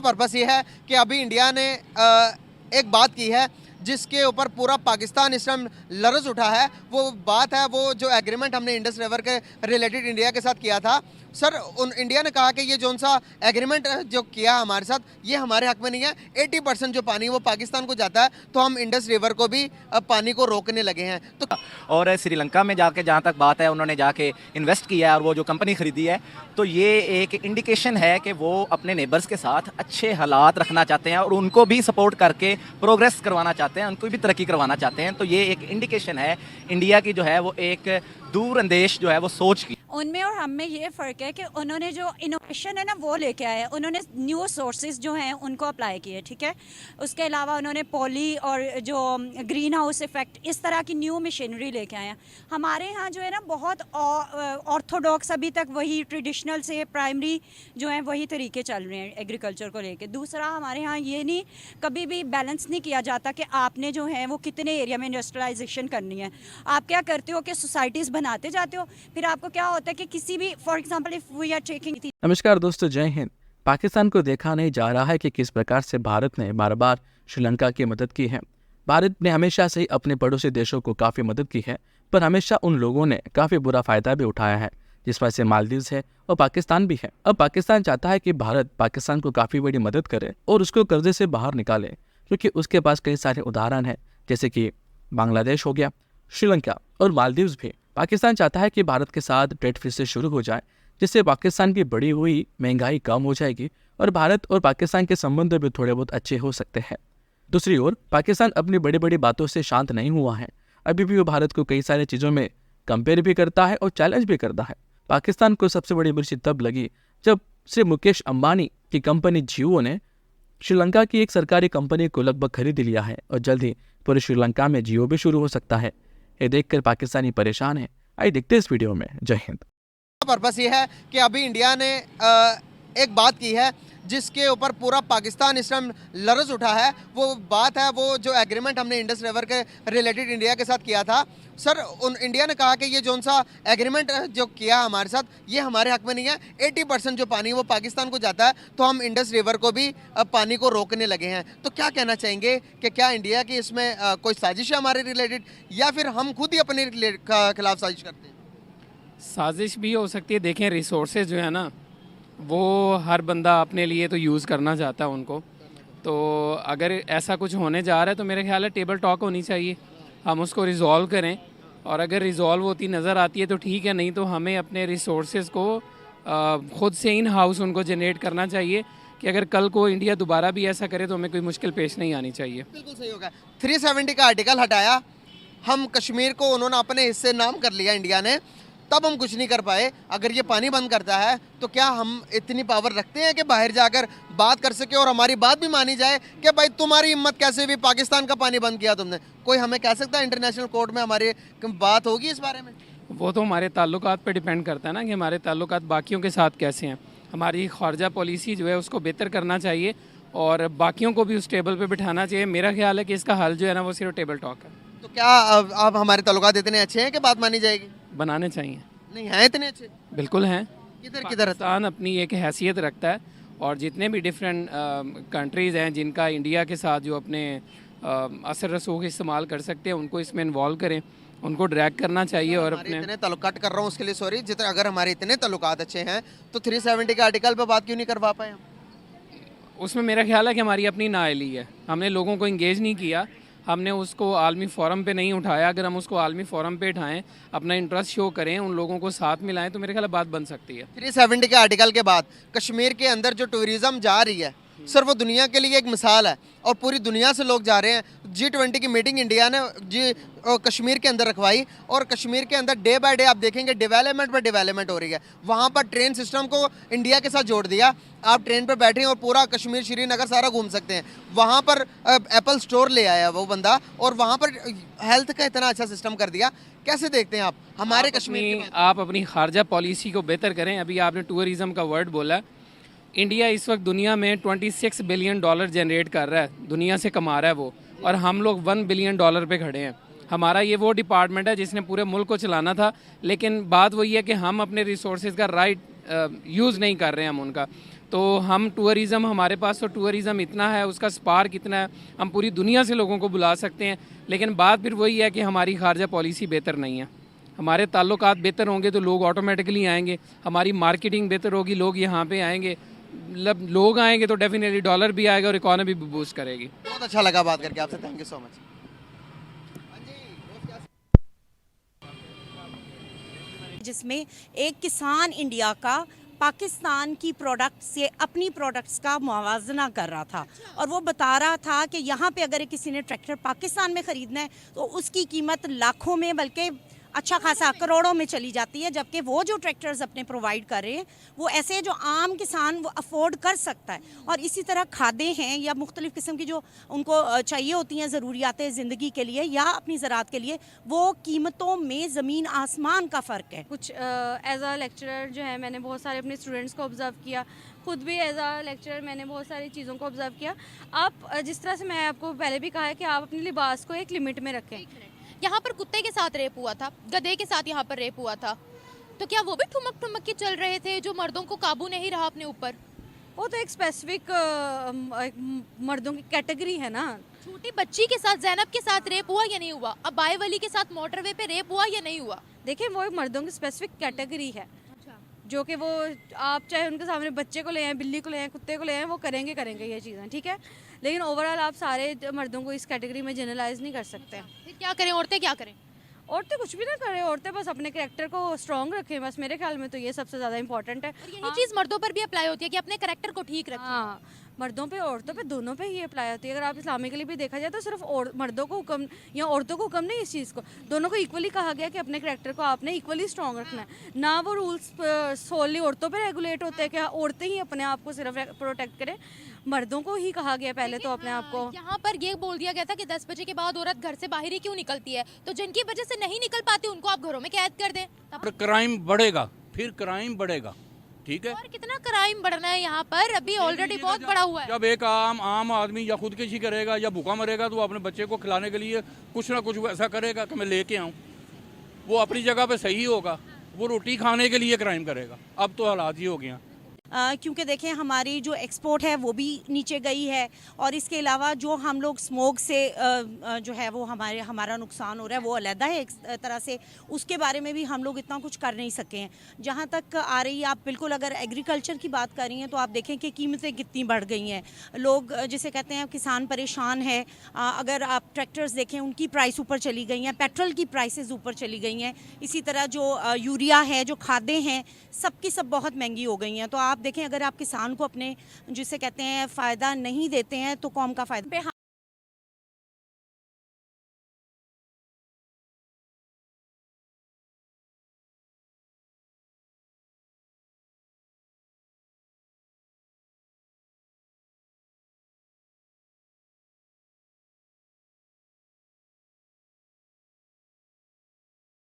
Purpose ये है कि अभी इंडिया ने एक बात की है जिसके ऊपर पूरा पाकिस्तान इस टाइम लरज उठा है। वो बात है वो जो एग्रीमेंट हमने इंडस रिवर के रिलेटेड इंडिया के साथ किया था। सर इंडिया ने कहा कि ये जो सा एग्रीमेंट जो किया हमारे साथ ये हमारे हक में नहीं है। 80% जो पानी वो पाकिस्तान को जाता है, तो हम इंडस रिवर को भी पानी को रोकने लगे हैं। तो और श्रीलंका में जाके जहाँ तक बात है, उन्होंने जाके इन्वेस्ट किया है और वो जो कंपनी खरीदी है, तो ये एक इंडिकेशन है कि वो अपने नेबर्स के साथ अच्छे हालात रखना चाहते हैं और उनको भी सपोर्ट करके प्रोग्रेस करवाना चाहते हैं, उनको भी तरक्की करवाना चाहते हैं। तो ये एक इंडिकेशन है इंडिया की जो है वो एक दूर अंदेश जो है वो सोच की। उनमें और हम में ये फ़र्क है कि उन्होंने जो इनोवेशन है ना वो लेके आए हैं। उन्होंने न्यू सोर्सेज जो हैं उनको अप्लाई किए, ठीक है। उसके अलावा उन्होंने पॉली और जो ग्रीन हाउस इफ़ेक्ट इस तरह की न्यू मशीनरी लेके आए हैं। हमारे यहाँ जो है ना बहुत ऑर्थोडॉक्स अभी तक वही ट्रेडिशनल से प्राइमरी जो है वही तरीके चल रहे हैं एग्रीकल्चर को लेके। दूसरा हमारे यहाँ ये नहीं कभी भी बैलेंस नहीं किया जाता कि आपने जो है वो कितने एरिया में इंडस्ट्रियलाइजेशन करनी है। आप क्या करते हो कि सोसाइटीज़ बनाते जाते हो, फिर आपको क्या होता है कि किसी भी for example if we are taking. नमस्कार दोस्तों, जय हिंद। पाकिस्तान को देखा नहीं जा रहा है कि किस प्रकार से भारत ने बार बार श्रीलंका की मदद की है। भारत ने हमेशा से ही अपने पड़ोसी देशों को काफ़ी मदद की है, पर हमेशा उन लोगों ने काफ़ी बुरा फायदा भी उठाया है, जिसमें से मालदीव्स है और पाकिस्तान भी है। अब पाकिस्तान चाहता है कि भारत पाकिस्तान को काफ़ी बड़ी मदद करे और उसको कर्जे से बाहर निकाले, क्योंकि उसके पास कई सारे उदाहरण हैं, जैसे कि बांग्लादेश हो गया, श्रीलंका और मालदीव्स भी। पाकिस्तान चाहता है कि भारत के साथ ट्रेड फिर से शुरू हो जाए, जिससे पाकिस्तान की बढ़ी हुई महंगाई कम हो जाएगी और भारत और पाकिस्तान के संबंध भी थोड़े बहुत अच्छे हो सकते हैं। दूसरी ओर पाकिस्तान अपनी बड़ी बड़ी बातों से शांत नहीं हुआ है। अभी भी वो भारत को कई सारी चीज़ों में कंपेयर भी करता है और चैलेंज भी करता है। पाकिस्तान को सबसे बड़ी मिर्ची तब लगी जब श्री मुकेश अंबानी की कंपनी जियो ने श्रीलंका की एक सरकारी कंपनी को लगभग खरीद लिया है और जल्द ही पूरे श्रीलंका में जियो भी शुरू हो सकता है। ये देखकर पाकिस्तानी परेशान है। आइए देखते हैं इस वीडियो में। जय हिंद। पर्पस ये है कि अभी इंडिया ने एक बात की है जिसके ऊपर पूरा पाकिस्तान इस टाइम लरज उठा है। वो बात है वो जो एग्रीमेंट हमने इंडस रिवर के रिलेटेड इंडिया के साथ किया था। सर इंडिया ने कहा कि ये जो सा एग्रीमेंट जो किया हमारे साथ ये हमारे हक में नहीं है। 80% जो पानी वो पाकिस्तान को जाता है, तो हम इंडस रिवर को भी पानी को रोकने लगे हैं। तो क्या कहना चाहेंगे कि क्या इंडिया की इसमें कोई साजिश है हमारे रिलेटेड, या फिर हम खुद ही अपने खिलाफ साजिश करते हैं? साजिश भी हो सकती है। देखें, रिसोर्सेज जो है ना वो हर बंदा अपने लिए तो यूज़ करना चाहता है उनको। तो अगर ऐसा कुछ होने जा रहा है तो मेरे ख्याल है टेबल टॉक होनी चाहिए, हम उसको रिज़ॉल्व करें, और अगर रिज़ॉल्व होती नज़र आती है तो ठीक है, नहीं तो हमें अपने रिसोर्सेज को ख़ुद से इन हाउस उनको जनरेट करना चाहिए कि अगर कल को इंडिया दोबारा भी ऐसा करे तो हमें कोई मुश्किल पेश नहीं आनी चाहिए। बिल्कुल सही होगा। 370 का आर्टिकल हटाया, हम कश्मीर को उन्होंने अपने हिस्से नाम कर लिया इंडिया ने, तब हम कुछ नहीं कर पाए। अगर ये पानी बंद करता है तो क्या हम इतनी पावर रखते हैं कि बाहर जाकर बात कर सके और हमारी बात भी मानी जाए कि भाई तुम्हारी हिम्मत कैसे हुई, पाकिस्तान का पानी बंद किया तुमने? कोई हमें कह सकता है इंटरनेशनल कोर्ट में हमारी बात होगी इस बारे में? वो तो हमारे ताल्लुकात पे डिपेंड करता है ना कि हमारे ताल्लुकात बाकियों के साथ कैसे हैं। हमारी खारजा पॉलिसी जो है उसको बेहतर करना चाहिए और बाकियों को भी उस टेबल पे बिठाना चाहिए। मेरा ख्याल है कि इसका हल जो है ना वो सिर्फ टेबल टॉक है। तो क्या अब हमारे ताल्लुकात इतने अच्छे हैं कि बात मानी जाएगी? बनाने चाहिए। नहीं है इतने अच्छे? बिल्कुल हैं। किधर पाकिस्तान अपनी एक हैसियत रखता है और जितने भी डिफरेंट कंट्रीज़ हैं जिनका इंडिया के साथ जो अपने असर रसूख इस्तेमाल कर सकते हैं उनको इसमें इन्वॉल्व करें, उनको ड्रैग करना चाहिए। और अपने इतने ताल्लुकात कर रहा हूँ उसके लिए सॉरी, जितने अगर हमारे इतने ताल्लुकात अच्छे हैं तो 370 के आर्टिकल पर बात क्यों नहीं करवा पाए हम? उसमें मेरा ख्याल है कि हमारी अपनी नाअहली है, हमने लोगों को इंगेज नहीं किया, हमने उसको आलमी फोरम पे नहीं उठाया। अगर हम उसको आलमी फोरम पे उठाएं, अपना इंटरेस्ट शो करें, उन लोगों को साथ मिलाएं, तो मेरे ख्याल बात बन सकती है। 370 के आर्टिकल के बाद कश्मीर के अंदर जो टूरिज्म जा रही है सर, वो दुनिया के लिए एक मिसाल है और पूरी दुनिया से लोग जा रहे हैं। G20 की मीटिंग इंडिया ने कश्मीर के अंदर रखवाई और कश्मीर के अंदर डे बाय डे आप देखेंगे डेवलपमेंट पर डेवलपमेंट हो रही है। वहाँ पर ट्रेन सिस्टम को इंडिया के साथ जोड़ दिया, आप ट्रेन पर बैठे और पूरा कश्मीर श्रीनगर सारा घूम सकते हैं। वहाँ पर एप्पल स्टोर ले आया वो बंदा और वहाँ पर हेल्थ का इतना अच्छा सिस्टम कर दिया। कैसे देखते हैं आप हमारे कश्मीर? आप अपनी खारजा पॉलिसी को बेहतर करें। अभी आपने टूरिज़म का वर्ड बोला, इंडिया इस वक्त दुनिया में $26 बिलियन जनरेट कर रहा है, दुनिया से कमा रहा है वो, और हम लोग $1 बिलियन पे खड़े हैं। हमारा ये वो डिपार्टमेंट है जिसने पूरे मुल्क को चलाना था, लेकिन बात वही है कि हम अपने रिसोर्सेज का राइट यूज़ नहीं कर रहे हैं हम उनका। तो हम टूरिज़म, हमारे पास तो टूरिज़म इतना है, उसका स्पार्क इतना है, हम पूरी दुनिया से लोगों को बुला सकते हैं। लेकिन बात फिर वही है कि हमारी खारजा पॉलिसी बेहतर नहीं है। हमारे ताल्लुकात बेहतर होंगे तो लोग ऑटोमेटिकली आएंगे, हमारी मार्केटिंग बेहतर होगी, लोग यहाँ पे आएंगे, मतलब लोग आएंगे तो डेफिनेटली डॉलर भी आएगा और इकॉनमी भी बूस्ट करेगी। बहुत अच्छा लगा बात करके आपसे, थैंक यू सो मच। जिसमें एक किसान इंडिया का पाकिस्तान की प्रोडक्ट से अपनी प्रोडक्ट्स का मुवाजना कर रहा था और वो बता रहा था कि यहाँ पे अगर किसी ने ट्रैक्टर पाकिस्तान में ख़रीदना है तो उसकी कीमत लाखों में बल्कि अच्छा खासा करोड़ों में चली जाती है, जबकि वो जो ट्रैक्टर्स अपने प्रोवाइड कर रहे हैं वो ऐसे जो आम किसान वो अफोर्ड कर सकता है। और इसी तरह खादें हैं या मुख्तलिफ़ किस्म की जो उनको चाहिए होती हैं ज़रूरियात ज़िंदगी के लिए या अपनी ज़राअत के लिए, वो कीमतों में ज़मीन आसमान का फ़र्क है। कुछ एज अ लेक्चरर जो है मैंने बहुत सारे अपने स्टूडेंट्स को ऑब्ज़र्व किया, खुद भी एज अ लेक्चरर मैंने बहुत सारी चीज़ों को ऑब्ज़र्व किया। आप जिस तरह से मैं आपको पहले भी कहा है कि आप अपने लिबास को एक लिमिट में रखें। यहाँ पर कुत्ते के साथ रेप हुआ था, गधे के साथ यहाँ पर रेप हुआ था, तो क्या वो भी ठुमक ठुमक के चल रहे थे जो मर्दों को काबू नहीं रहा अपने ऊपर? वो तो एक स्पेसिफिक मर्दों की कैटेगरी है ना। छोटी बच्ची के साथ, जैनब के साथ रेप हुआ या नहीं हुआ? अबाई वली के साथ मोटरवे पे रेप हुआ या नहीं हुआ? देखिए वो एक मर्दों की स्पेसिफिक कैटेगरी है जो कि वो आप चाहे उनके सामने बच्चे को ले आए, बिल्ली को ले आए, कुत्ते को ले आए, वो करेंगे ये चीज़ें, ठीक है। लेकिन ओवरऑल आप सारे मर्दों को इस कैटेगरी में जनरलाइज नहीं कर सकते। फिर क्या करें, औरतें क्या करें? औरतें कुछ भी ना करें, औरतें बस अपने कैरेक्टर को स्ट्रॉन्ग रखें, बस मेरे ख्याल में तो ये सबसे ज़्यादा इंपॉर्टेंट है। और यही चीज़ मर्दों पर भी अप्लाई होती है कि अपने कैरेक्टर को ठीक रखें। हाँ, मर्दों पे औरतों पे दोनों पे ही अप्लाई होती है। अगर आप इस्लामिकली भी देखा जाए तो सिर्फ मर्दों को हुक्म या औरतों को हुक्म नहीं, इस चीज़ को दोनों को इक्वली कहा गया कि अपने कैरेक्टर को आपने इक्वली स्ट्रॉन्ग रखना है। ना वो रूल्स सोली औरतों पे रेगुलेट होते हैं कि औरतें ही अपने आप को सिर्फ प्रोटेक्ट करें, मर्दों को ही कहा गया पहले तो अपने आप को। यहाँ पर ये बोल दिया गया था कि 10 बजे के बाद औरत घर से बाहर ही क्यों निकलती है, तो जिनकी वजह से नहीं निकल पाती उनको आप घरों में कैद कर दें। पर क्राइम बढ़ेगा, फिर क्राइम बढ़ेगा, ठीक है। और कितना क्राइम बढ़ना है यहाँ पर, अभी ऑलरेडी बहुत बड़ा हुआ है। जब एक आम आदमी या खुदकुशी करेगा या भूखा मरेगा तो वो अपने बच्चे को खिलाने के लिए कुछ ना कुछ ऐसा करेगा कि मैं लेके आऊँ, वो अपनी जगह पे सही होगा, वो रोटी खाने के लिए क्राइम करेगा। अब तो हालात ही हो गया। क्योंकि देखें हमारी जो एक्सपोर्ट है वो भी नीचे गई है और इसके अलावा जो हम लोग स्मोक से जो है वो हमारा नुकसान हो रहा है वो अलग है एक तरह से, उसके बारे में भी हम लोग इतना कुछ कर नहीं सके हैं। जहाँ तक आ रही है, आप बिल्कुल अगर एग्रीकल्चर की बात कर रही हैं तो आप देखें कि कीमतें कितनी बढ़ गई हैं। लोग जिसे कहते हैं किसान परेशान है। अगर आप ट्रैक्टर्स देखें उनकी प्राइस ऊपर चली गई हैं, पेट्रोल की प्राइसेस ऊपर चली गई हैं, इसी तरह जो यूरिया है, जो खादें हैं, सब की सब बहुत महंगी हो गई हैं। तो आप देखें अगर आप किसान को अपने जिसे कहते हैं फ़ायदा नहीं देते हैं तो कौम का फ़ायदा